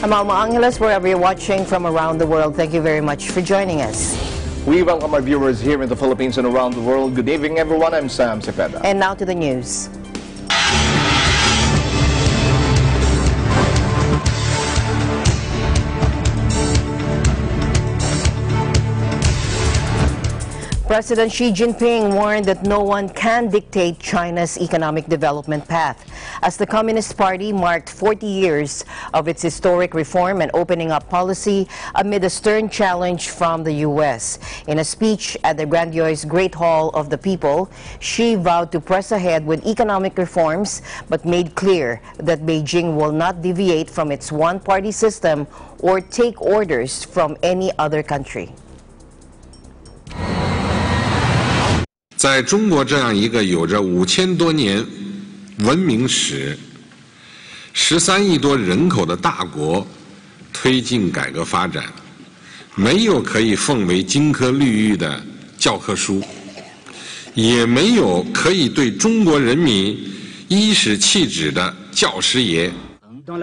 I'm Alma Angeles, wherever you're watching from around the world. Thank you very much for joining us. We welcome our viewers here in the Philippines and around the world. Good evening, everyone. I'm Sam Cepeda. And now to the news. President Xi Jinping warned that no one can dictate China's economic development path as the Communist Party marked 40 years of its historic reform and opening up policy amid a stern challenge from the U.S. In a speech at the grandiose Great Hall of the People, Xi vowed to press ahead with economic reforms but made clear that Beijing will not deviate from its one-party system or take orders from any other country. 在中国这样一个有着5000多年文明史、13亿多人口的大国，推进改革发展，没有可以奉为金科玉律的教科书，也没有可以对中国人民颐使气指的教师爷。 The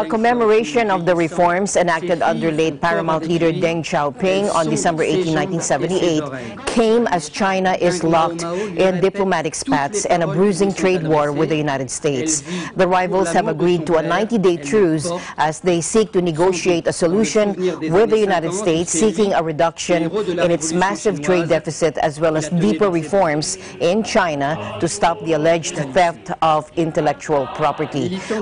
commemoration of the reforms enacted under late Paramount leader Deng Xiaoping on December 18, 1978 came as China is locked in diplomatic spats and a bruising trade war with the United States. The rivals have agreed to a 90-day truce as they seek to negotiate a solution with the United States, seeking a reduction in its massive trade deficit as well as deeper reforms in China to stop the alleged theft of intellectual property.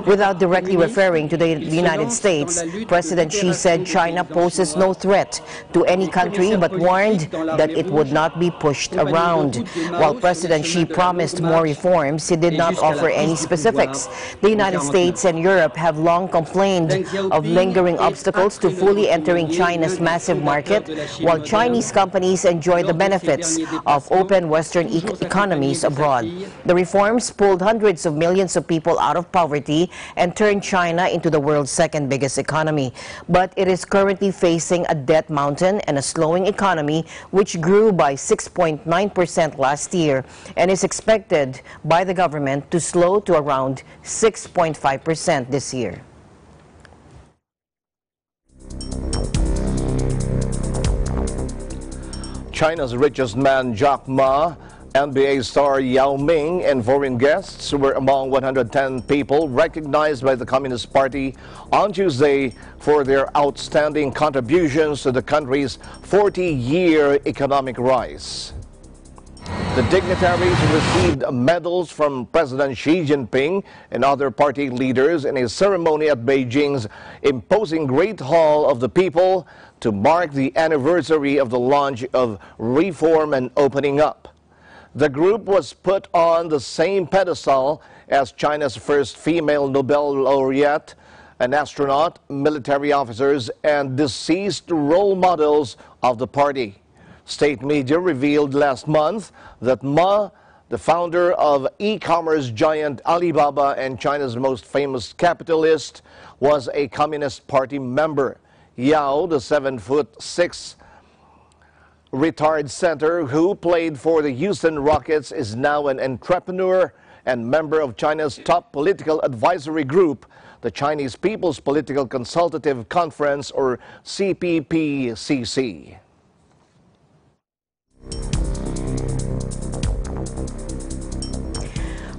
Without directly referring to the United States, President Xi said China poses no threat to any country but warned that it would not be pushed around. While President Xi promised more reforms, he did not offer any specifics. The United States and Europe have long complained of lingering obstacles to fully entering China's massive market, while Chinese companies enjoy the benefits of open Western economies abroad. The reforms pulled hundreds of millions of people out of poverty and turned China into the world's second biggest economy. But it is currently facing a debt mountain and a slowing economy which grew by 6.9% last year and is expected by the government to slow to around 6.5% this year. China's richest man, Jack Ma, NBA star Yao Ming, and foreign guests were among 110 people recognized by the Communist Party on Tuesday for their outstanding contributions to the country's 40-year economic rise. The dignitaries received medals from President Xi Jinping and other party leaders in a ceremony at Beijing's imposing Great Hall of the People to mark the anniversary of the launch of reform and opening up. The group was put on the same pedestal as China's first female Nobel laureate, an astronaut, military officers, and deceased role models of the party. State media revealed last month that Ma, the founder of e-commerce giant Alibaba and China's most famous capitalist, was a Communist Party member. Yao, the 7'6" retired center who played for the Houston Rockets, is now an entrepreneur and member of China's top political advisory group, the Chinese People's Political Consultative Conference, or CPPCC.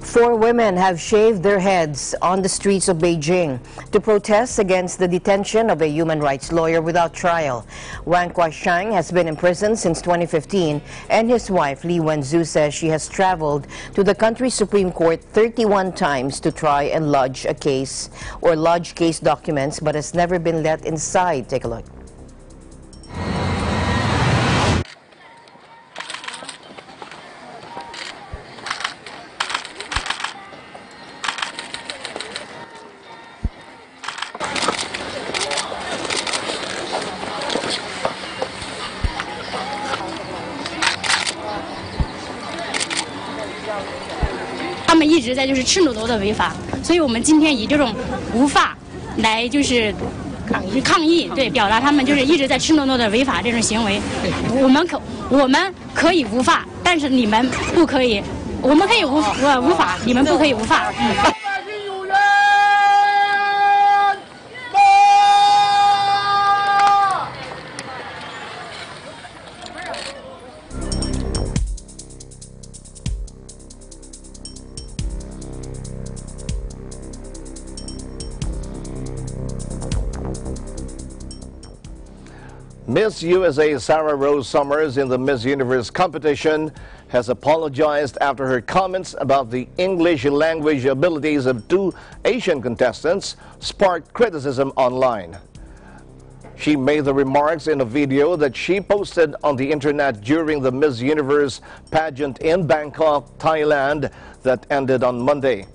4 women have shaved their heads on the streets of Beijing to protest against the detention of a human rights lawyer without trial. Wang Guashang has been in prison since 2015, and his wife Li Wenzhou says she has traveled to the country's Supreme Court 31 times to try and lodge a case or lodge case documents, but has never been let inside. Take a look. 他们一直在就是赤裸裸的违法，所以我们今天以这种无法来就是抗议，对，表达他们就是一直在赤裸裸的违法这种行为。我们可以无法，但是你们不可以，我们可以无法，你们不可以无法。Miss USA Sarah Rose Summers in the Miss Universe competition has apologized after her comments about the English language abilities of two Asian contestants sparked criticism online. She made the remarks in a video that she posted on the internet during the Miss Universe pageant in Bangkok, Thailand that ended on Monday.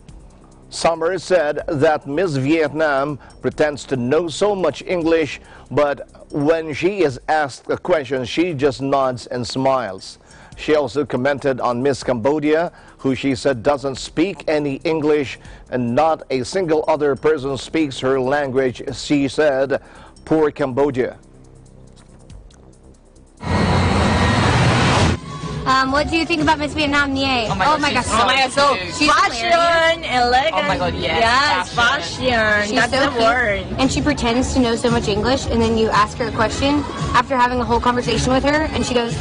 Summers said that Miss Vietnam pretends to know so much English, but when she is asked a question, she just nods and smiles. She also commented on Miss Cambodia, who she said doesn't speak any English and not a single other person speaks her language. She said, "Poor Cambodia." What do you think about Miss Vietnam Nie? Oh my god, so she's fashion, elegant. Oh my god, yes, fashion. She's That's so the cute. word. And she pretends to know so much English, and then you ask her a question after having a whole conversation with her, and she goes,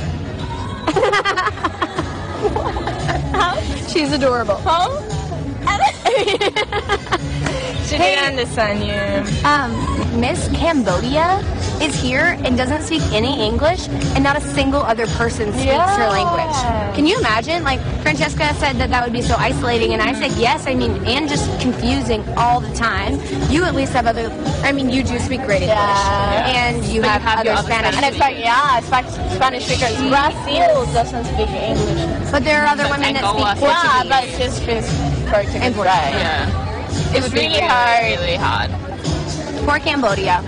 She's adorable. Huh? She didn't understand you. Miss Cambodia is here and doesn't speak any English, and not a single other person speaks her language. Can you imagine? Like, Francesca said that would be so isolating, and I said yes. I mean, and just confusing all the time. You at least have other, I mean, you do speak great English, and you have other Spanish. And Spanish speakers. Brazil doesn't speak English. But there are other women that speak Portuguese. Yeah, but she speaks Portuguese, right? Yeah. It's really hard. Poor Cambodia.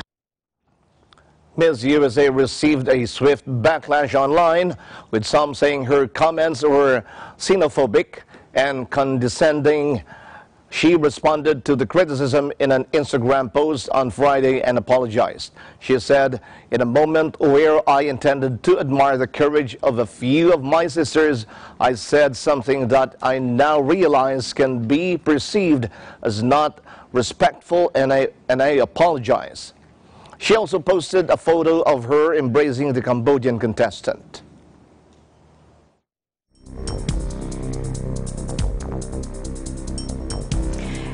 Miss USA received a swift backlash online, with some saying her comments were xenophobic and condescending. She responded to the criticism in an Instagram post on Friday and apologized. She said, "In a moment where I intended to admire the courage of a few of my sisters, I said something that I now realize can be perceived as not respectful, and I apologize." She also posted a photo of her embracing the Cambodian contestant.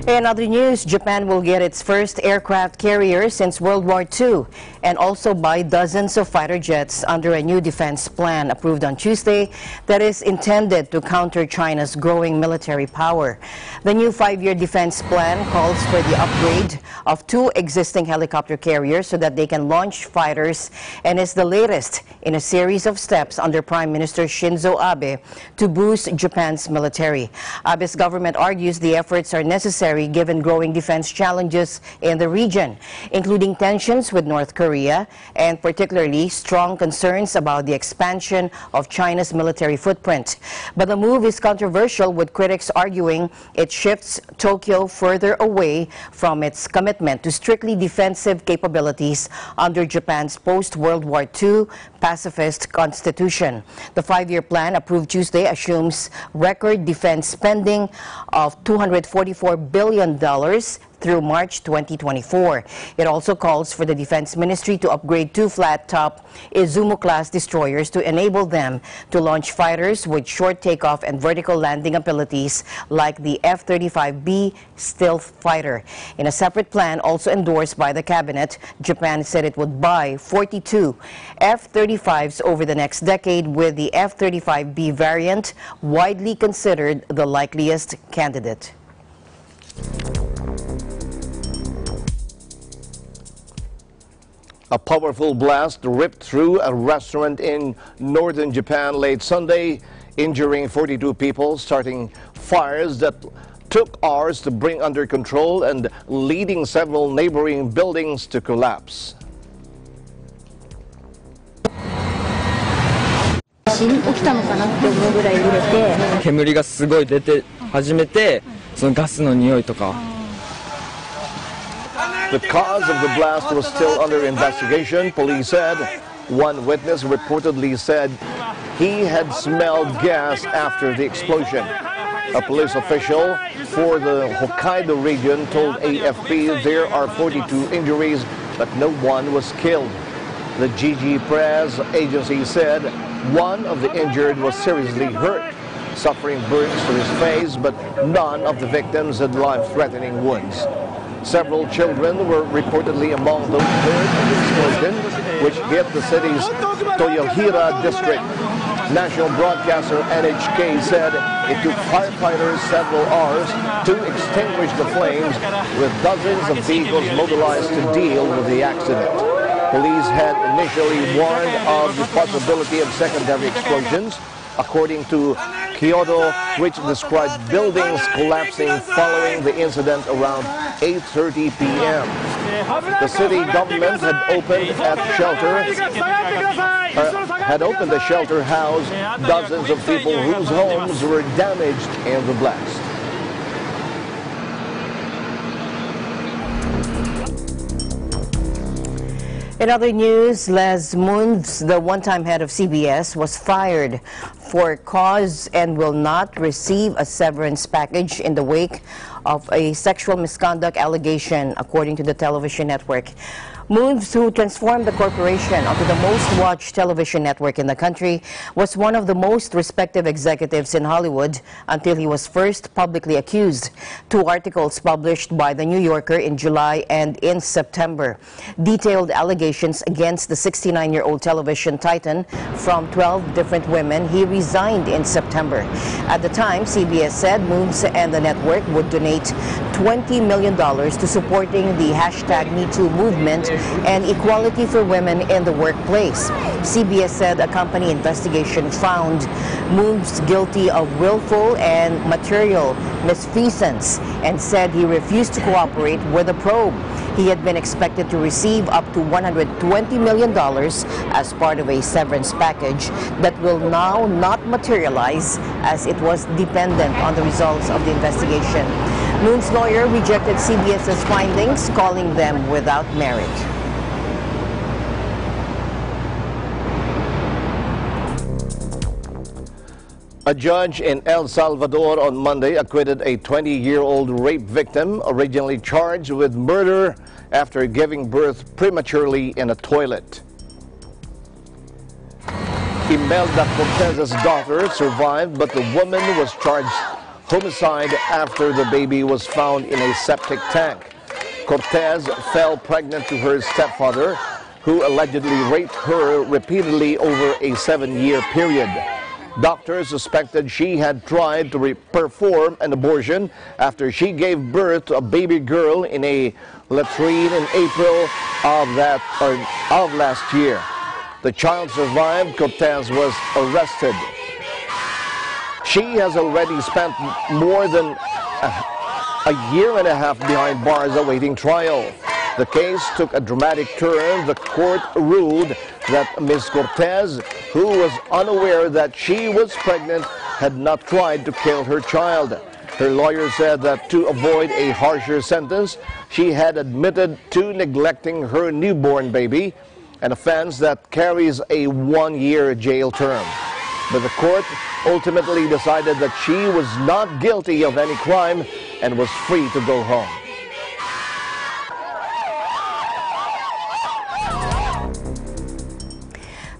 In other news, Japan will get its first aircraft carrier since World War II and also buy dozens of fighter jets under a new defense plan approved on Tuesday that is intended to counter China's growing military power. The new 5-year defense plan calls for the upgrade of 2 existing helicopter carriers so that they can launch fighters, and is the latest in a series of steps under Prime Minister Shinzo Abe to boost Japan's military. Abe's government argues the efforts are necessary given growing defense challenges in the region, including tensions with North Korea and particularly strong concerns about the expansion of China's military footprint. But the move is controversial, with critics arguing it shifts Tokyo further away from its commitment to strictly defensive capabilities under Japan's post-World War II pacifist constitution. The 5-year plan approved Tuesday assumes record defense spending of $244 billion through March 2024. It also calls for the Defense Ministry to upgrade 2 flat-top Izumo-class destroyers to enable them to launch fighters with short takeoff and vertical landing abilities like the F-35B stealth fighter. In a separate plan also endorsed by the cabinet, Japan said it would buy 42 F-35s over the next decade, with the F-35B variant widely considered the likeliest candidate. A powerful blast ripped through a restaurant in northern Japan late Sunday, injuring 42 people, starting fires that took hours to bring under control and leading several neighboring buildings to collapse. 起きたのかなって思うぐらい揺れて、煙がすごい出て始めて、そのガスの匂いとか。 The cause of the blast was still under investigation, police said. One witness reportedly said he had smelled gas after the explosion. A police official for the Hokkaido region told AFP there are 42 injuries, but no one was killed. The GG Press agency said one of the injured was seriously hurt, suffering burns to his face, but none of the victims had life-threatening wounds. Several children were reportedly among those hurt in the explosion, which hit the city's Toyohira district. National broadcaster NHK said it took firefighters several hours to extinguish the flames, with dozens of vehicles mobilized to deal with the accident. Police had initially warned of the possibility of secondary explosions, according to Kyoto, which described buildings collapsing following the incident around 8:30 p.m. The city government had opened a shelter house dozens of people whose homes were damaged in the blast. In other news, Les Moonves, the one-time head of CBS, was fired for cause and will not receive a severance package in the wake of a sexual misconduct allegation, according to the television network. Moonves, who transformed the corporation onto the most-watched television network in the country, was one of the most respected executives in Hollywood until he was first publicly accused. 2 articles published by The New Yorker in July and in September detailed allegations against the 69-year-old television titan from 12 different women. He resigned in September. At the time, CBS said Moonves and the network would donate $20 million to supporting the #MeToo movement and equality for women in the workplace. CBS said a company investigation found Moonves guilty of willful and material misfeasance and said he refused to cooperate with the probe. He had been expected to receive up to $120 million as part of a severance package that will now not materialize, as it was dependent on the results of the investigation. Moonves' lawyer rejected CBS's findings, calling them without merit. A judge in El Salvador on Monday acquitted a 20-year-old rape victim originally charged with murder after giving birth prematurely in a toilet. Imelda Cortez's daughter survived, but the woman was charged homicide after the baby was found in a septic tank. Cortez fell pregnant to her stepfather, who allegedly raped her repeatedly over a 7-year period. Doctors suspected she had tried to perform an abortion after she gave birth to a baby girl in a latrine in April of last year. The child survived. Cortez was arrested. She has already spent more than a year and a half behind bars awaiting trial. The case took a dramatic turn. The court ruled that Ms. Cortez, who was unaware that she was pregnant, had not tried to kill her child. Her lawyer said that to avoid a harsher sentence, she had admitted to neglecting her newborn baby, an offense that carries a 1-year jail term. But the court ultimately decided that she was not guilty of any crime and was free to go home.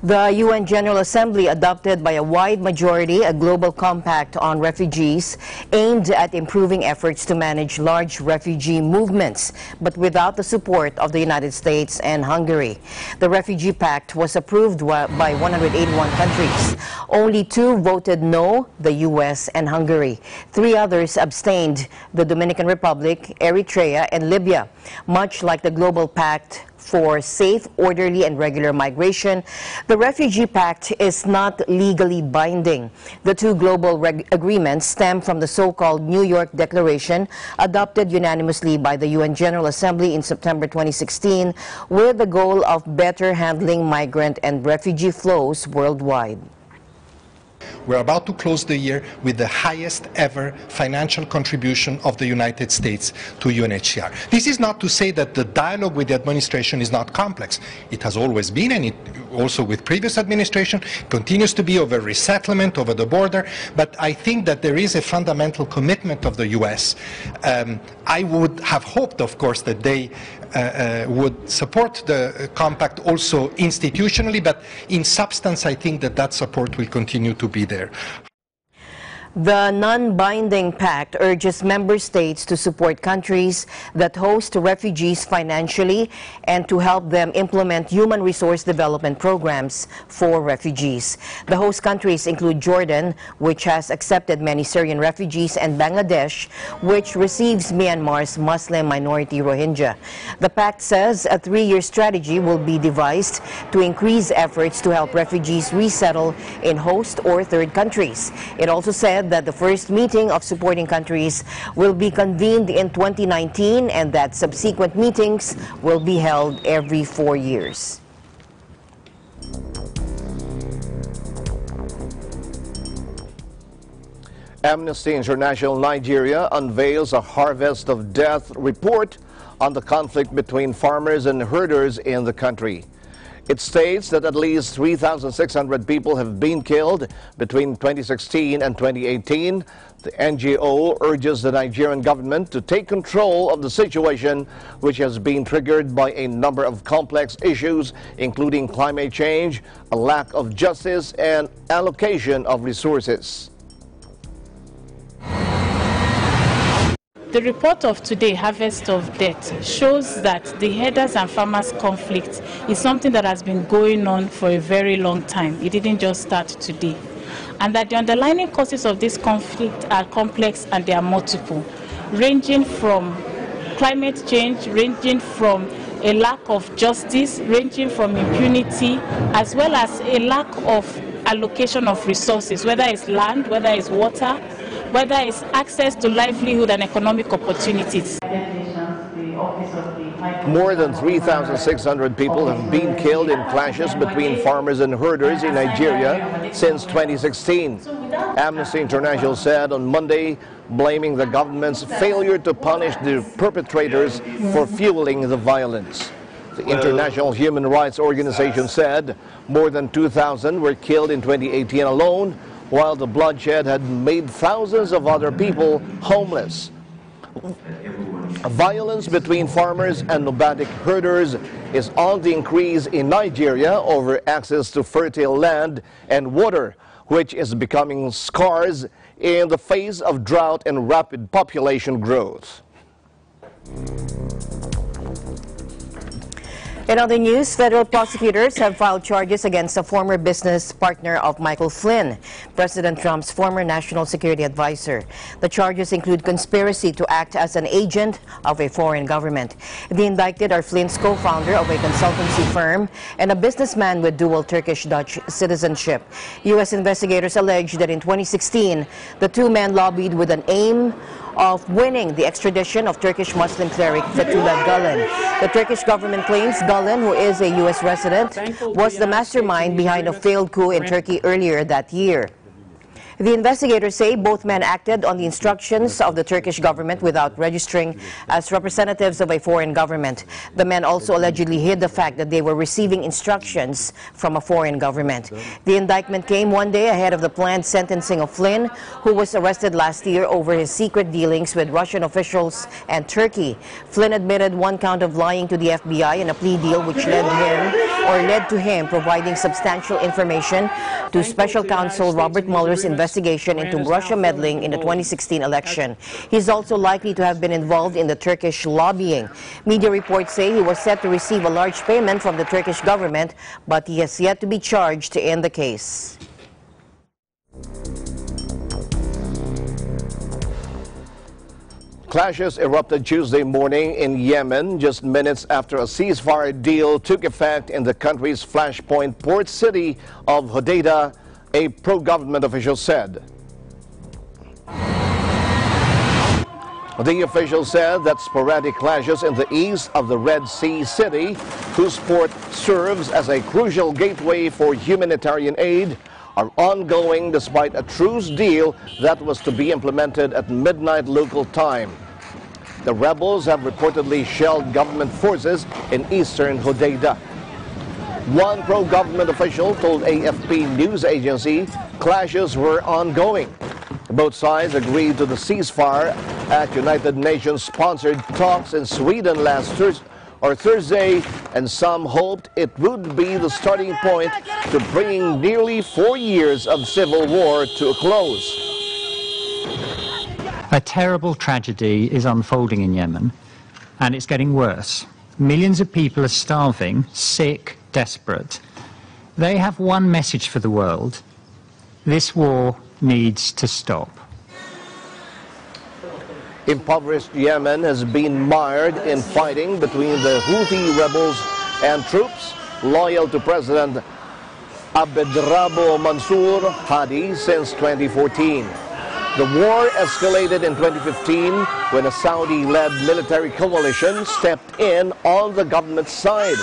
The UN General Assembly adopted by a wide majority a global compact on refugees aimed at improving efforts to manage large refugee movements, but without the support of the United States and Hungary. The refugee pact was approved by 181 countries. Only 2 voted no, the US and Hungary. 3 others abstained, the Dominican Republic, Eritrea, and Libya. Much like the global pact for safe, orderly, and regular migration, the Refugee Pact is not legally binding. The 2 global agreements stem from the so-called New York Declaration, adopted unanimously by the UN General Assembly in September 2016, with the goal of better handling migrant and refugee flows worldwide. We're about to close the year with the highest ever financial contribution of the United States to UNHCR. This is not to say that the dialogue with the administration is not complex. It has always been, and it also with previous administration continues to be, over resettlement, over the border. But I think that there is a fundamental commitment of the US. I would have hoped, of course, that they would support the compact also institutionally, but in substance I think that that support will continue to be there. The non-binding pact urges member states to support countries that host refugees financially and to help them implement human resource development programs for refugees. The host countries include Jordan, which has accepted many Syrian refugees, and Bangladesh, which receives Myanmar's Muslim minority Rohingya. The pact says a 3-year strategy will be devised to increase efforts to help refugees resettle in host or third countries. It also said that the first meeting of supporting countries will be convened in 2019 and that subsequent meetings will be held every 4 years. Amnesty International Nigeria unveils a harvest of death report on the conflict between farmers and herders in the country. It states that at least 3,600 people have been killed between 2016 and 2018. The NGO urges the Nigerian government to take control of the situation, which has been triggered by a number of complex issues, including climate change, a lack of justice, and allocation of resources. The report of today, Harvest of Death, shows that the herders and farmers conflict is something that has been going on for a very long time. It didn't just start today. And that the underlying causes of this conflict are complex and they are multiple, ranging from climate change, ranging from a lack of justice, ranging from impunity, as well as a lack of allocation of resources, whether it's land, whether it's water, whether it's access to livelihood and economic opportunities. More than 3,600 people have been killed in clashes between farmers and herders in Nigeria since 2016. Amnesty International said on Monday, blaming the government's failure to punish the perpetrators for fueling the violence. The International Human Rights Organization said more than 2,000 were killed in 2018 alone, while the bloodshed had made thousands of other people homeless. Violence between farmers and nomadic herders is on the increase in Nigeria over access to fertile land and water, which is becoming scarce in the face of drought and rapid population growth. In other news, federal prosecutors have filed charges against a former business partner of Michael Flynn, President Trump's former national security advisor. The charges include conspiracy to act as an agent of a foreign government. The indicted are Flynn's co-founder of a consultancy firm and a businessman with dual Turkish-Dutch citizenship. U.S. investigators allege that in 2016, the two men lobbied with an aim of winning the extradition of Turkish Muslim cleric Fethullah Gulen. The Turkish government claims Gulen, who is a U.S. resident, was the mastermind behind a failed coup in Turkey earlier that year. The investigators say both men acted on the instructions of the Turkish government without registering as representatives of a foreign government. The men also allegedly hid the fact that they were receiving instructions from a foreign government. The indictment came one day ahead of the planned sentencing of Flynn, who was arrested last year over his secret dealings with Russian officials and Turkey. Flynn admitted one count of lying to the FBI in a plea deal which led to him providing substantial information to Special Counsel Robert Mueller's investigation into Russia meddling in the 2016 election. He's also likely to have been involved in the Turkish lobbying. Media reports say he was set to receive a large payment from the Turkish government, but he has yet to be charged in the case. Clashes erupted Tuesday morning in Yemen, just minutes after a ceasefire deal took effect in the country's flashpoint port city of Hodeidah, a pro-government official said. The official said that sporadic clashes in the east of the Red Sea city, whose port serves as a crucial gateway for humanitarian aid, are ongoing despite a truce deal that was to be implemented at midnight local time. The rebels have reportedly shelled government forces in eastern Hodeidah. One pro-government official told AFP news agency clashes were ongoing. Both sides agreed to the ceasefire at United Nations-sponsored talks in Sweden last Thursday, and some hoped it would be the starting point to bringing nearly 4 years of civil war to a close. A terrible tragedy is unfolding in Yemen, and it's getting worse. Millions of people are starving, sick, desperate. They have one message for the world: this war needs to stop. Impoverished Yemen has been mired in fighting between the Houthi rebels and troops loyal to President Abdrabbuh Mansour Hadi since 2014. The war escalated in 2015 when a Saudi-led military coalition stepped in on the government's side.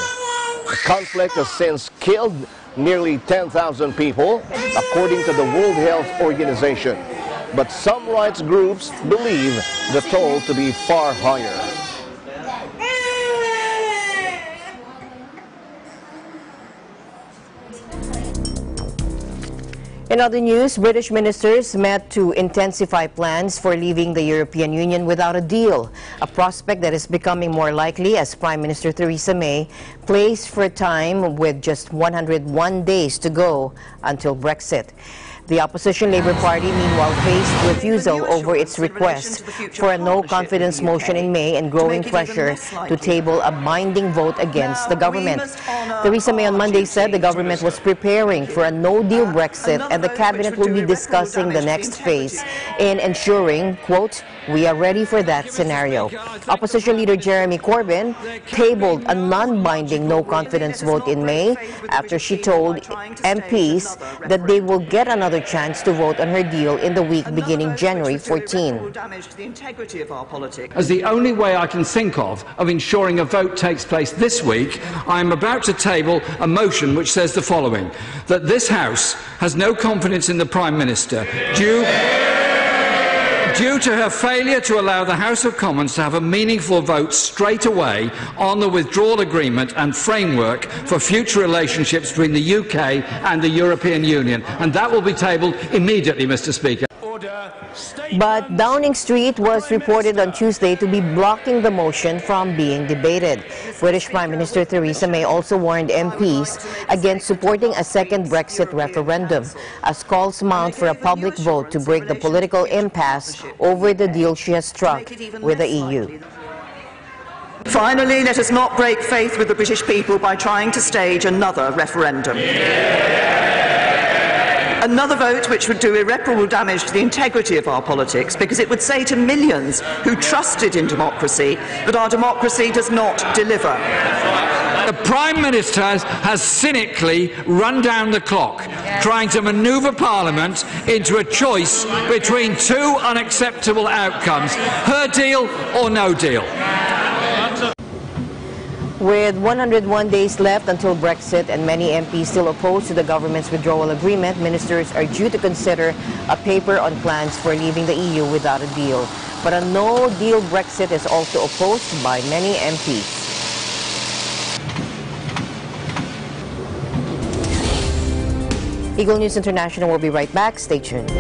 The conflict has since killed nearly 10,000 people, according to the World Health Organization. But some rights groups believe the toll to be far higher. In other news, British ministers met to intensify plans for leaving the European Union without a deal, a prospect that is becoming more likely as Prime Minister Theresa May plays for time with just 101 days to go until Brexit. The opposition Labour Party, meanwhile, faced refusal over its request for a no-confidence motion in May and growing pressure to table a binding vote against the government. Theresa May on Monday said the government was preparing for a no-deal Brexit and the cabinet will be discussing the next phase in ensuring, quote, "We are ready for that scenario." Opposition leader Jeremy Corbyn tabled a non-binding no-confidence vote in May after she told MPs that they will get another chance to vote on her deal in the week beginning January 14. As the only way I can think of ensuring a vote takes place this week, I am about to table a motion which says the following: that this House has no confidence in the Prime Minister due to her failure to allow the House of Commons to have a meaningful vote straight away on the withdrawal agreement and framework for future relationships between the UK and the European Union. And that will be tabled immediately, Mr. Speaker. But Downing Street was reported on Tuesday to be blocking the motion from being debated. British Prime Minister Theresa May also warned MPs against supporting a second Brexit referendum, as calls mount for a public vote to break the political impasse over the deal she has struck with the EU. Finally, let us not break faith with the British people by trying to stage another referendum. Another vote which would do irreparable damage to the integrity of our politics, because it would say to millions who trusted in democracy that our democracy does not deliver. The Prime Minister has cynically run down the clock, trying to manoeuvre Parliament into a choice between two unacceptable outcomes: her deal or no deal. With 101 days left until Brexit and many MPs still opposed to the government's withdrawal agreement, ministers are due to consider a paper on plans for leaving the EU without a deal. But a no-deal Brexit is also opposed by many MPs. Eagle News International will be right back. Stay tuned.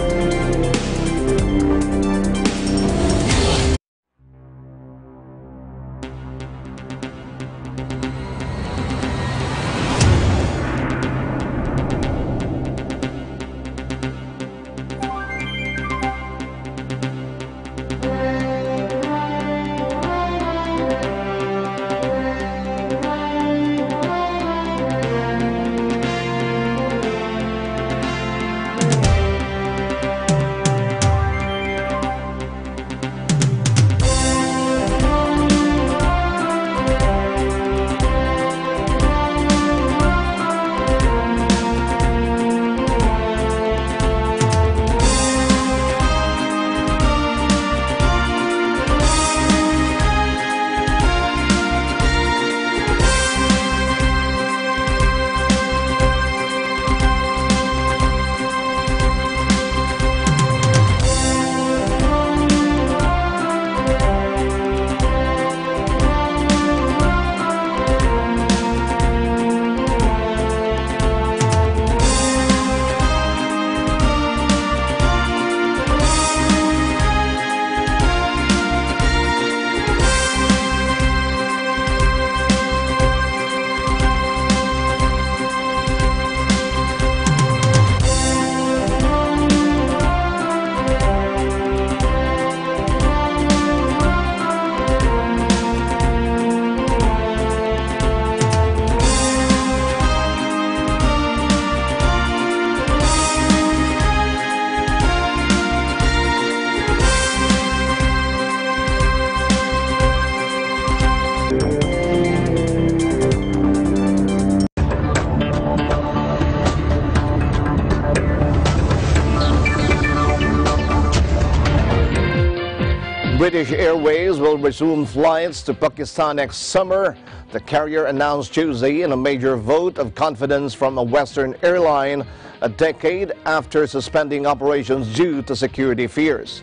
British Airways will resume flights to Pakistan next summer. The carrier announced Tuesday in a major vote of confidence from a Western airline a decade after suspending operations due to security fears.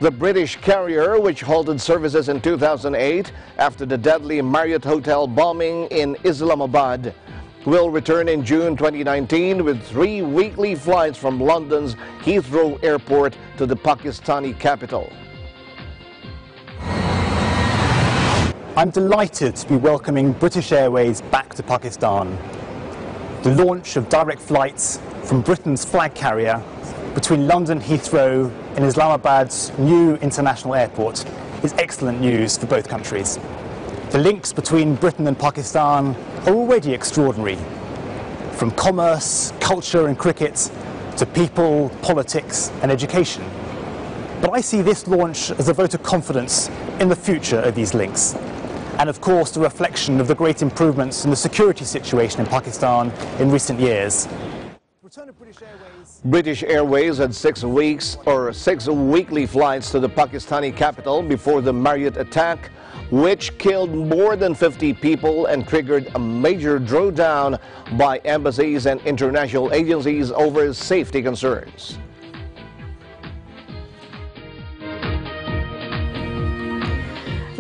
The British carrier, which halted services in 2008 after the deadly Marriott Hotel bombing in Islamabad, will return in June 2019 with 3 weekly flights from London's Heathrow Airport to the Pakistani capital. I'm delighted to be welcoming British Airways back to Pakistan. The launch of direct flights from Britain's flag carrier between London Heathrow and Islamabad's new international airport is excellent news for both countries. The links between Britain and Pakistan are already extraordinary, from commerce, culture and cricket to people, politics and education. But I see this launch as a vote of confidence in the future of these links. And of course, the reflection of the great improvements in the security situation in Pakistan in recent years. British Airways had 6 weekly flights to the Pakistani capital before the Marriott attack, which killed more than 50 people and triggered a major drawdown by embassies and international agencies over safety concerns.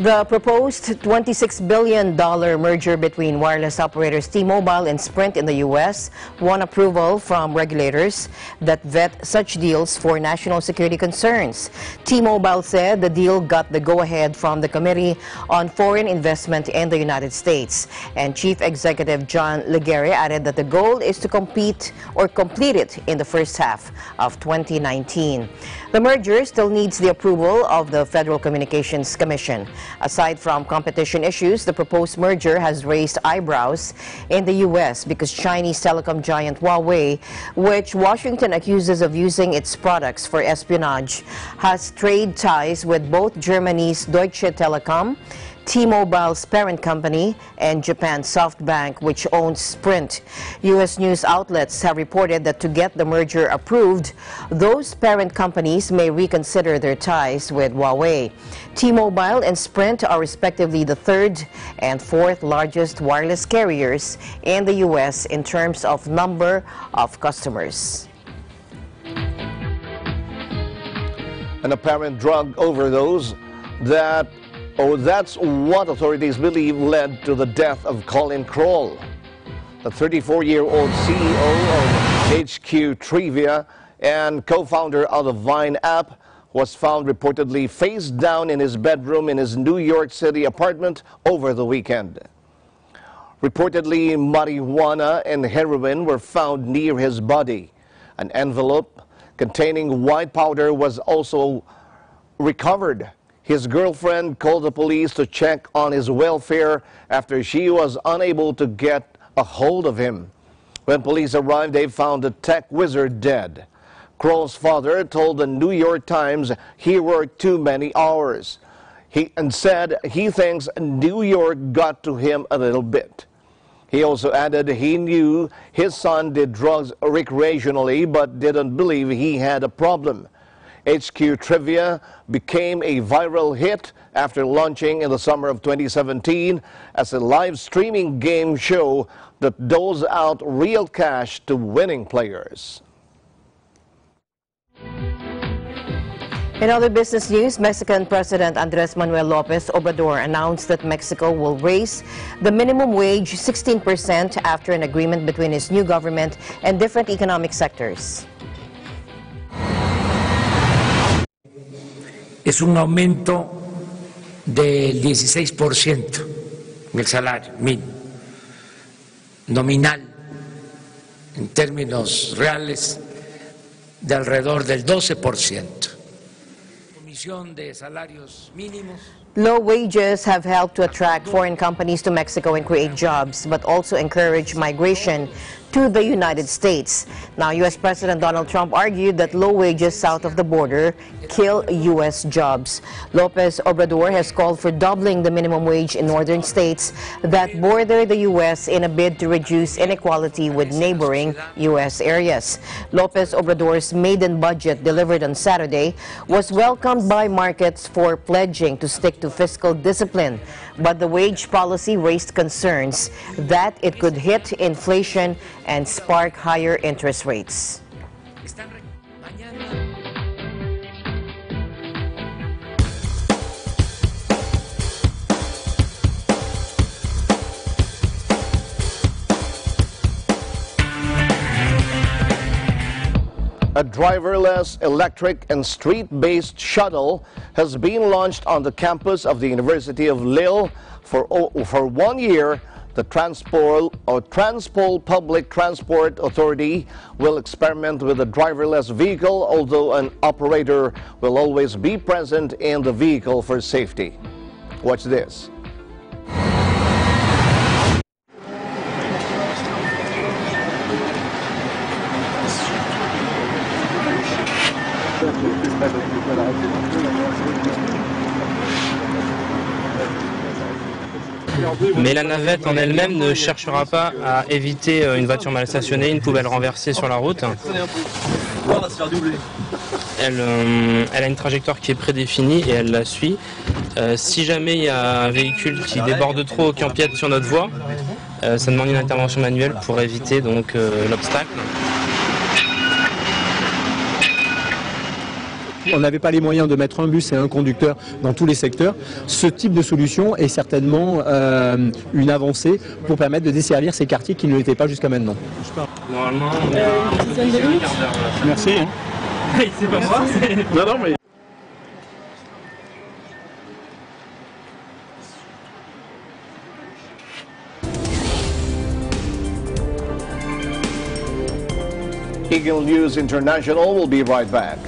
The proposed $26 billion merger between wireless operators T-Mobile and Sprint in the U.S. won approval from regulators that vet such deals for national security concerns. T-Mobile said the deal got the go-ahead from the Committee on Foreign Investment in the United States. And Chief Executive John Legere added that the goal is to complete it in the first half of 2019. The merger still needs the approval of the Federal Communications Commission. Aside from competition issues, the proposed merger has raised eyebrows in the U.S. because Chinese telecom giant Huawei, which Washington accuses of using its products for espionage, has trade ties with both Germany's Deutsche Telekom, T-Mobile's parent company, and Japan's SoftBank, which owns Sprint. U.S. news outlets have reported that to get the merger approved, those parent companies may reconsider their ties with Huawei. T-Mobile and Sprint are respectively the 3rd and 4th largest wireless carriers in the U.S. in terms of number of customers. An apparent drug overdose that's what authorities believe led to the death of Colin Kroll. The 34-year-old CEO of HQ Trivia and co-founder of the Vine app was found reportedly face down in his bedroom in his New York City apartment over the weekend. Reportedly, marijuana and heroin were found near his body. An envelope containing white powder was also recovered. His girlfriend called the police to check on his welfare after she was unable to get a hold of him. When police arrived, they found the tech wizard dead. Kroll's father told the New York Times he worked too many hours. He said he thinks New York got to him a little bit. He also added he knew his son did drugs recreationally but didn't believe he had a problem. HQ Trivia became a viral hit after launching in the summer of 2017 as a live streaming game show that doles out real cash to winning players. In other business news, Mexican President Andres Manuel Lopez Obrador announced that Mexico will raise the minimum wage 16% after an agreement between his new government and different economic sectors. Es un aumento del 16% en el salario mínimo, nominal, en términos reales, de alrededor del 12%. Comisión de salarios mínimos. Low wages have helped to attract foreign companies to Mexico and create jobs, but also encourage migration to the United States. Now, U.S. President Donald Trump argued that low wages south of the border kill U.S. jobs. Lopez Obrador has called for doubling the minimum wage in northern states that border the U.S. in a bid to reduce inequality with neighboring U.S. areas. Lopez Obrador's maiden budget delivered on Saturday was welcomed by markets for pledging to stick to fiscal discipline, but the wage policy raised concerns that it could hit inflation and spark higher interest rates. A driverless, electric, and street-based shuttle has been launched on the campus of the University of Lille for 1 year. The Transpol Public Transport Authority will experiment with a driverless vehicle, although an operator will always be present in the vehicle for safety. Watch this. Mais la navette en elle-même ne cherchera pas à éviter une voiture mal stationnée, une poubelle renversée sur la route. Elle a une trajectoire qui est prédéfinie et elle la suit. Si jamais il y a un véhicule qui déborde trop ou qui empiète sur notre voie, ça demande une intervention manuelle pour éviter donc l'obstacle. On n'avait pas les moyens de mettre un bus et un conducteur dans tous les secteurs. Ce type de solution est certainement une avancée pour permettre de desservir ces quartiers qui ne l'étaient pas jusqu'à maintenant. Normalement, on est à une dizaine de minutes. Merci. C'est pas moi. Non, mais... Eagle News International will be right back.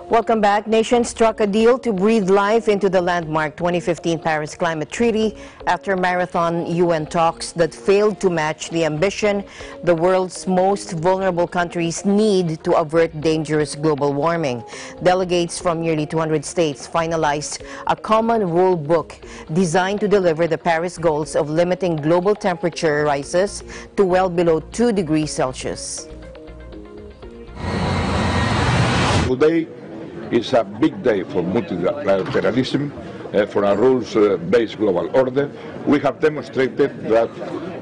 Welcome back. Nations struck a deal to breathe life into the landmark 2015 Paris Climate Treaty after marathon UN talks that failed to match the ambition the world's most vulnerable countries need to avert dangerous global warming. Delegates from nearly 200 states finalized a common rule book designed to deliver the Paris goals of limiting global temperature rises to well below 2 degrees Celsius. Today, It's a big day for multilateralism, for a rules-based global order. We have demonstrated that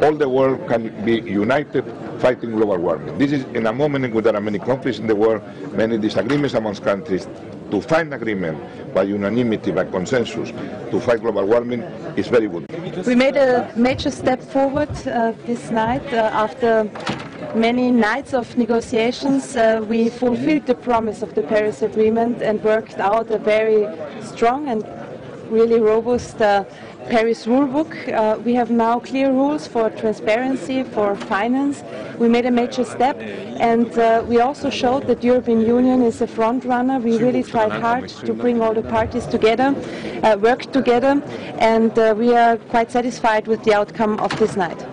all the world can be united fighting global warming. This is in a moment in which there are many conflicts in the world, many disagreements amongst countries. To find agreement by unanimity, by consensus, to fight global warming is very good. We made a major step forward this night. After many nights of negotiations, we fulfilled the promise of the Paris Agreement and worked out a very strong and really robust Paris rulebook. We have now clear rules for transparency, for finance. We made a major step, and we also showed that the European Union is a front runner. We really tried hard to bring all the parties together, work together, and we are quite satisfied with the outcome of this night.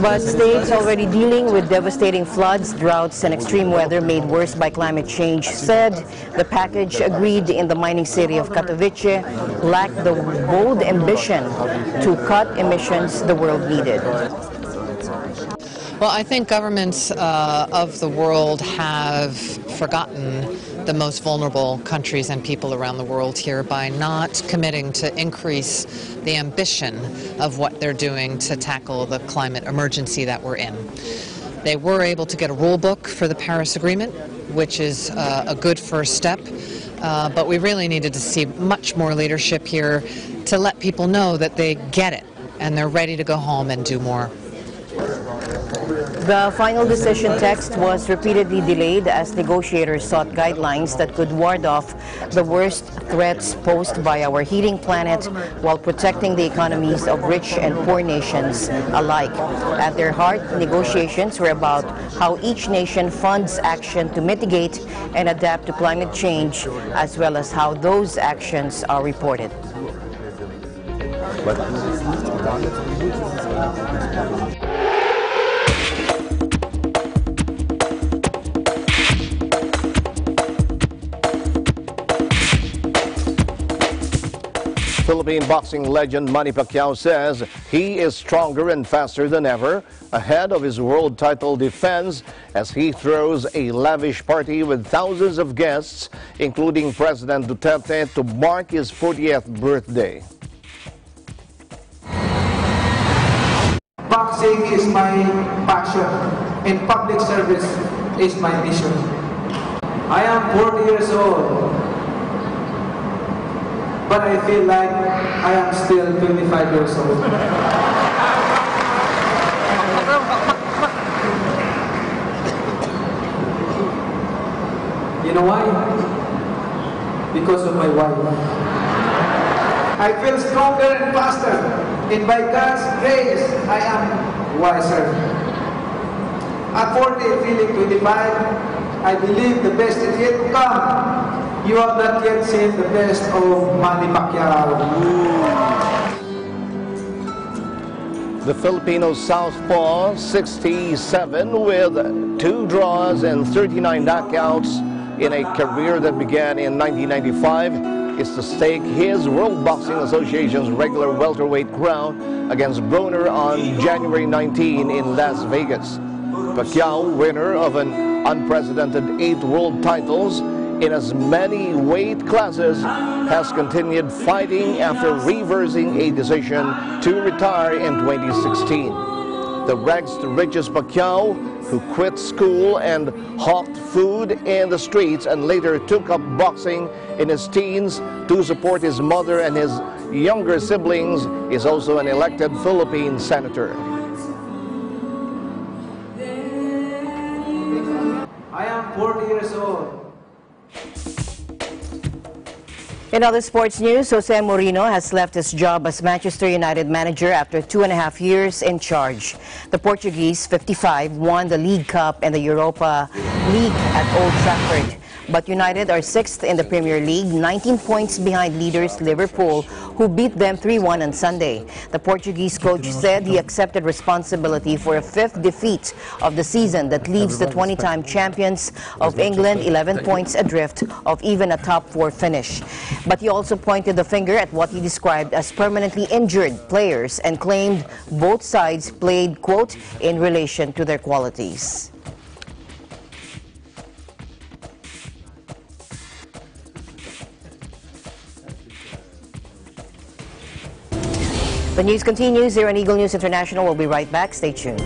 But states already dealing with devastating floods, droughts, and extreme weather made worse by climate change said the package agreed in the mining city of Katowice lacked the bold ambition to cut emissions the world needed. Well, I think governments of the world have forgotten the most vulnerable countries and people around the world here by not committing to increase the ambition of what they're doing to tackle the climate emergency that we're in. They were able to get a rule book for the Paris Agreement, which is a good first step, but we really needed to see much more leadership here to let people know that they get it and they're ready to go home and do more. The final decision text was repeatedly delayed as negotiators sought guidelines that could ward off the worst threats posed by our heating planet while protecting the economies of rich and poor nations alike. At their heart, negotiations were about how each nation funds action to mitigate and adapt to climate change, as well as how those actions are reported. Philippine boxing legend Manny Pacquiao says he is stronger and faster than ever ahead of his world title defense as he throws a lavish party with thousands of guests, including President Duterte, to mark his 40th birthday. Boxing is my passion and public service is my mission. I am 40 years old, but I feel like I am still 25 years old. You know why? Because of my wife. I feel stronger and faster, and by God's grace, I am wiser. At 40, feeling 25, I believe the best is yet to come. You have not yet seen the best of Manny Pacquiao. The Filipino southpaw, 67, with 2 draws and 39 knockouts in a career that began in 1995, is to stake his World Boxing Association's regular welterweight crown against Broner on January 19 in Las Vegas. Pacquiao, winner of an unprecedented 8 world titles in as many weight classes, has continued fighting after reversing a decision to retire in 2016. The richest Pacquiao, who quit school and hawked food in the streets and later took up boxing in his teens to support his mother and his younger siblings, is also an elected Philippine senator. I am 40 years old. In other sports news, Jose Mourinho has left his job as Manchester United manager after 2.5 years in charge. The Portuguese, 55, won the League Cup and the Europa League at Old Trafford. But United are 6th in the Premier League, 19 points behind leaders Liverpool, who beat them 3-1 on Sunday. The Portuguese coach said he accepted responsibility for a 5th defeat of the season that leaves the 20-time champions of England 11 points adrift of even a top 4 finish. But he also pointed the finger at what he described as permanently injured players and claimed both sides played, quote, in relation to their qualities. The news continues here on Eagle News International. We'll be right back. Stay tuned.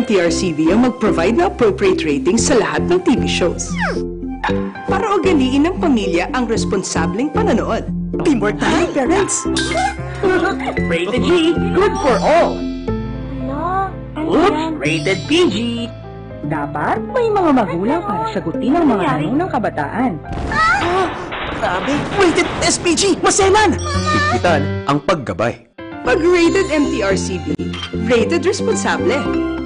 MTRCV ang mag-provide na appropriate ratings sa lahat ng TV shows. Para ugaliin ng pamilya ang responsableng panonood. Teamwork tayo, parents! Rated G, good for all! Oops, rated PG! Dapat may mga magulang para sagutin ang mga tanong ng kabataan. Grabe, rated SPG, maselan! Higpitan ang paggabay. Pag rated MTRCV, rated responsable.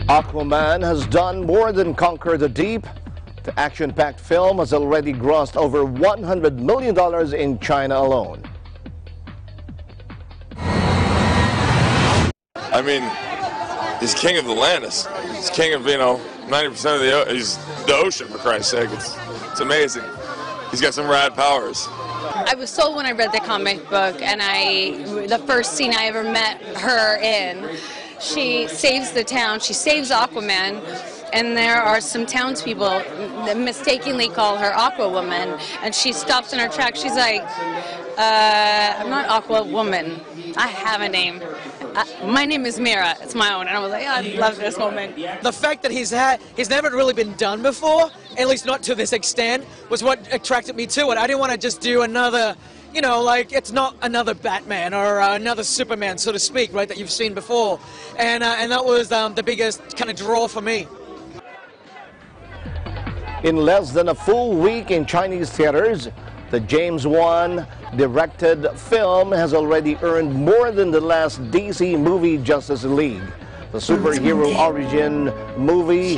Aquaman has done more than conquer the deep. The action-packed film has already grossed over $100 million in China alone. I mean, he's king of the land. He's king of, 90% of he's the ocean, for Christ's sake. It's amazing. He's got some rad powers. I was sold when I read the comic book, and the first scene I ever met her in, she saves the town, she saves Aquaman, and there are some townspeople that mistakenly call her Aqua Woman, and she stops in her tracks. She's like, I'm not Aqua Woman, I have a name. My name is Mira, it's my own, and I was like, I love this moment. The fact that he's never really been done before, at least not to this extent, was what attracted me to it. I didn't want to just do another, it's not another Batman or another Superman, so to speak, right, that you've seen before. And that was the biggest kind of draw for me. In less than a full week in Chinese theaters, the James Wan directed film has already earned more than the last DC movie, Justice League. The superhero origin movie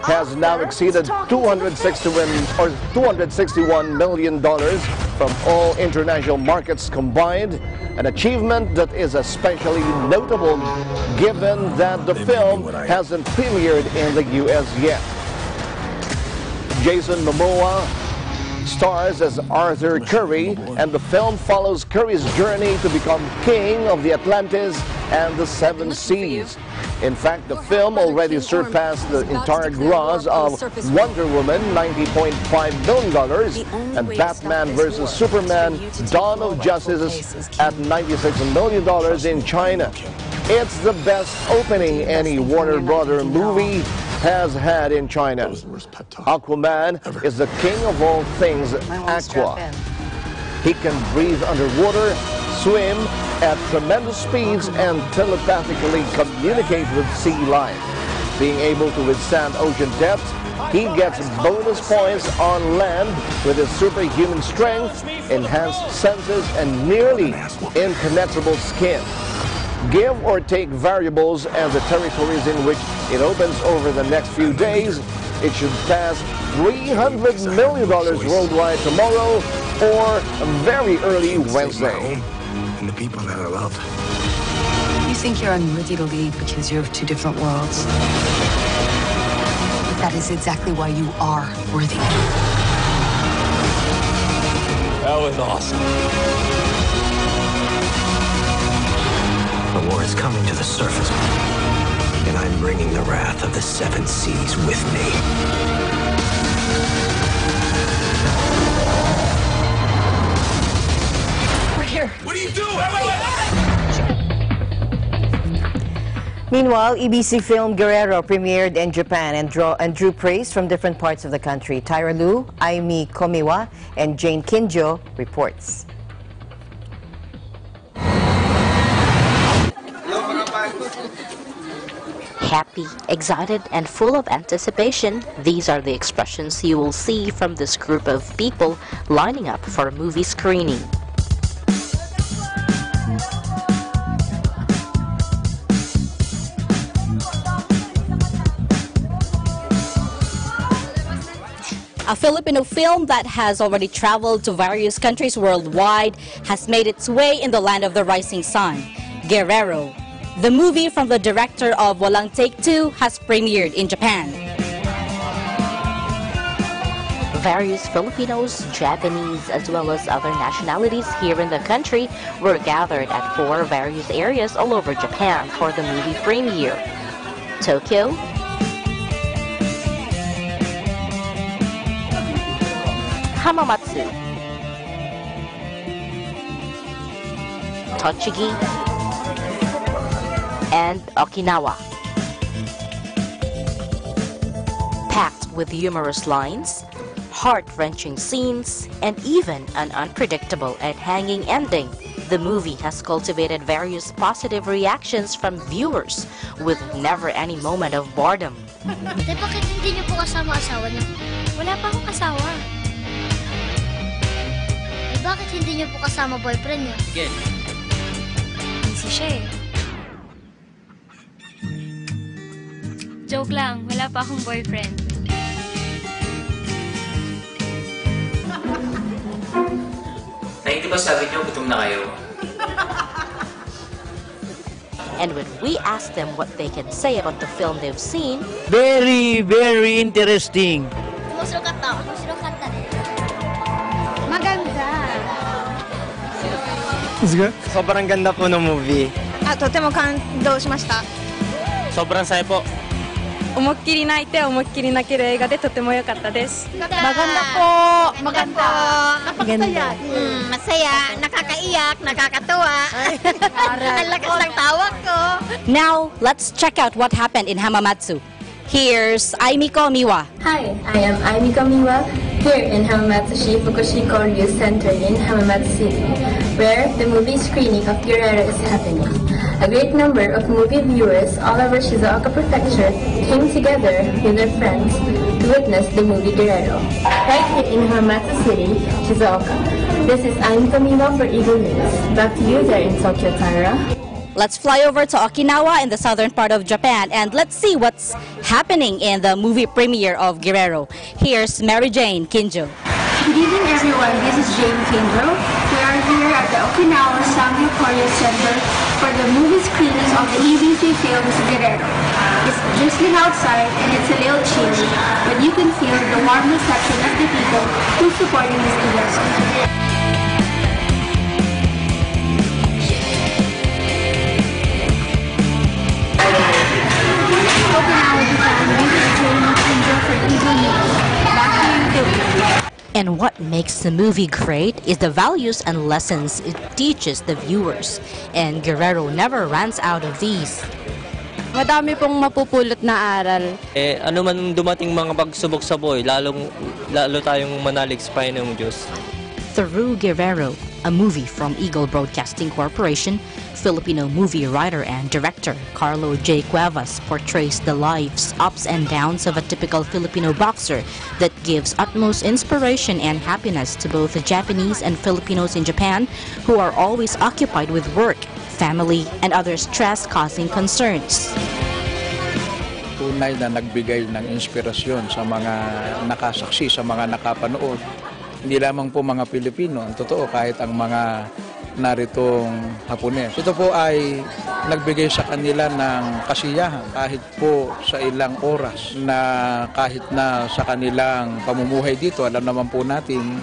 has now exceeded $261 million from all international markets combined, an achievement that is especially notable given that the film hasn't premiered in the U.S. yet. Jason Momoa stars as Arthur Curry, and the film follows Curry's journey to become king of the Atlantis and the Seven Seas. In fact, the film already surpassed the entire gross of Wonder Woman, $90.5 million, and Batman vs. Superman, Dawn of Justice at $96 million in China. It's the best opening any Warner Brother movie has had in China. Aquaman is the king of all things aqua. He can breathe underwater, swim at tremendous speeds, and telepathically communicate with sea life. being able to withstand ocean depths. He gets bonus points on land with his superhuman strength, enhanced senses, and nearly impenetrable skin. Give or take variables and the territories in which it opens over the next few days, it should pass $300 million worldwide tomorrow or very early Wednesday. And the people that I love. You think you're unworthy to lead because you're of two different worlds. But that is exactly why you are worthy. That was awesome. The war is coming to the surface, and I'm bringing the wrath of the 7 seas with me. We're here. What are you doing? Meanwhile, EBC film Guerrero premiered in Japan and drew praise from different parts of the country. Tyra Lu, Aimi Komiwa, and Jane Kinjo reports. Happy, excited, and full of anticipation, these are the expressions you will see from this group of people lining up for a movie screening. A Filipino film that has already traveled to various countries worldwide has made its way in the land of the rising sun, Guerrero. The movie from the director of Walang Take 2 has premiered in Japan. Various Filipinos, Japanese, as well as other nationalities here in the country were gathered at 4 various areas all over Japan for the movie premiere. Tokyo, Hamamatsu, Tochigi, and Okinawa. Packed with humorous lines, heart-wrenching scenes, and even an unpredictable and hanging ending, the movie has cultivated various positive reactions from viewers with never any moment of boredom. Bakit hindi niyo po kasama asawa niyo? Wala pa akong asawa. Bakit hindi niyo po kasama boyfriend niyo? Again. Busy siya eh. Joke lang, wala pa akong boyfriend. Hindi ba sabi niyo gutom na kayo? And when we asked them what they can say about the film they've seen, very, very interesting. Sumusukat to. Maganda. Sobrang ganda po ng movie. とても感動しました。 Sobrang saya po. 思いっきり泣いて思いっきり泣ける映画でとても良かったです。 Maganda po. Maganda. Napakasaya. Masaya, nakakaiyak, nakakatuwa. Ang lakas ng tawa ko. now let's check out what happened in Hamamatsu. Here's Aimi Komiwa. Hi, I am Aimi Komiwa here in Hamamatsu Fukushi Koryu Center in Hamamatsu City, where the movie screening of Guerrero is happening. A great number of movie viewers all over Shizuoka Prefecture came together with their friends to witness the movie Guerrero. Right here in Hamamatsu City, Shizuoka. This is Aimi Komiwa for Eagle News. Back to you there in Tokyo, Tyra. Let's fly over to Okinawa in the southern part of Japan and let's see what's happening in the movie premiere of Guerrero. Here's Mary Jane Kinjo. Good evening, everyone. This is Jane Kinjo. We are here at the Okinawa Sangyo Koryu Center for the movie screening of the EBC films Guerrero. It's drizzling outside and it's a little chilly, but you can feel the warm reception of the people who's supporting this event. And what makes the movie great is the values and lessons it teaches the viewers. And Guerrero never runs out of these. Madami pong mapupulot na aral. Ano man dumating mga pagsubok sa buhay, lalo tayong manalig sa Panginoong Diyos. Through Guerrero, a movie from Eagle Broadcasting Corporation, Filipino movie writer and director Carlo J. Cuevas portrays the lives, ups and downs of a typical Filipino boxer that gives utmost inspiration and happiness to both the Japanese and Filipinos in Japan who are always occupied with work, family, and other stress-causing concerns. Tunay na nagbigay ng inspirasyon sa mga nakasaksi, sa mga nakapanood. Hindi lamang po mga Pilipino, ang totoo kahit ang mga naritong Hapones. Ito po ay nagbigay sa kanila ng kasiyahan kahit po sa ilang oras na kahit na sa kanilang pamumuhay dito, alam naman po natin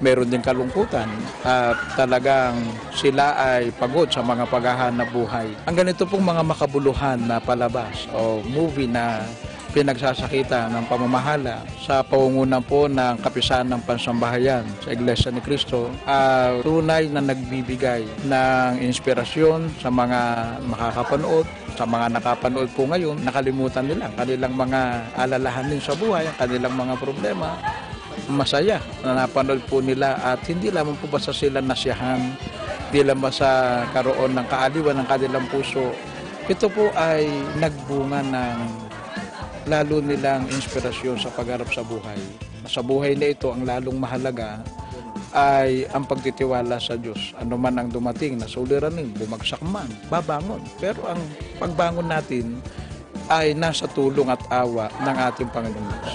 meron din kalungkutan at talagang sila ay pagod sa mga paghahanap buhay. Ang ganito pong mga makabuluhan na palabas o movie na pinagsasakita ng pamamahala sa pangunguna po ng kapisahan ng pansambahayan sa Iglesia ni Cristo, tunay na nagbibigay ng inspirasyon sa mga makakapanood, sa mga nakapanood po ngayon, nakalimutan nila kanilang mga alalahanin sa buhay, kanilang mga problema. Masaya na napanood po nila at hindi lamang po basta sila nasiyahan, hindi lamang sa karoon ng kaaliwan ng kanilang puso. Ito po ay nagbunga ng lalo nilang inspirasyon sa pagharap sa buhay. Sa buhay na ito, ang lalong mahalaga ay ang pagtitiwala sa Diyos. Ano man ang dumating na suliranin, bumagsak man, babangon. Pero ang pagbangon natin ay nasa tulong at awa ng ating Panginoon Diyos.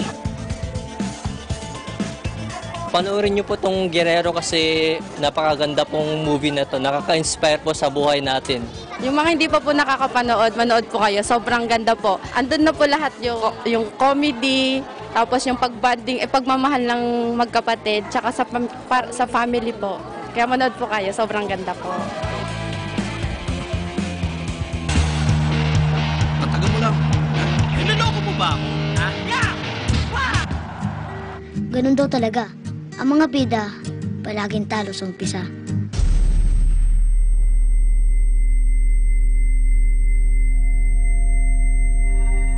Panoorin niyo po itong Guerrero kasi napakaganda pong movie na to. Nakaka-inspire po sa buhay natin. Yung mga hindi pa po nakakapanood, manood po kayo. Sobrang ganda po. Andun na po lahat yung comedy, tapos yung pagbanding, pagmamahal ng magkapatid, tsaka sa family po. Kaya manood po kayo. Sobrang ganda po. Matagal mo lang. Niloloko mo ba ako? Ha? Yeah! Ganun daw talaga. Ang mga bida, palaging talo sa umpisa.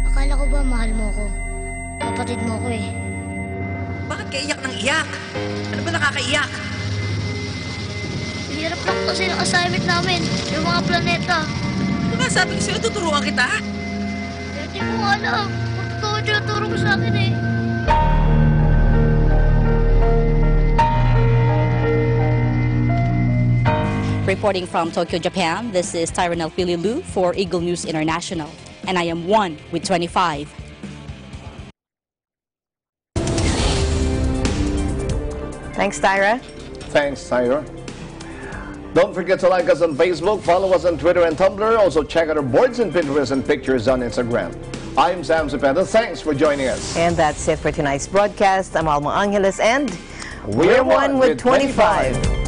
Akala ko ba mahal mo ko? Kapatid mo ko eh. Bakit ka iyak ng iyak? Ano ba nakakaiyak? Hirap lang kasi ng assignment namin, yung mga planeta. Ano nga sabi ko sa'yo, tuturuan kita? Hindi ko alam. Kung tinuturo mo sa akin eh. Reporting from Tokyo, Japan, this is Tyronel Pililu for Eagle News International, and I am 1 with 25. Thanks, Tyra. Thanks, Tyra. Don't forget to like us on Facebook, follow us on Twitter and Tumblr. Also check out our boards and Pinterest and pictures on Instagram. I'm Sam Cepeda. Thanks for joining us. And that's it for tonight's broadcast. I'm Alma Angeles, and we're 1 with 25.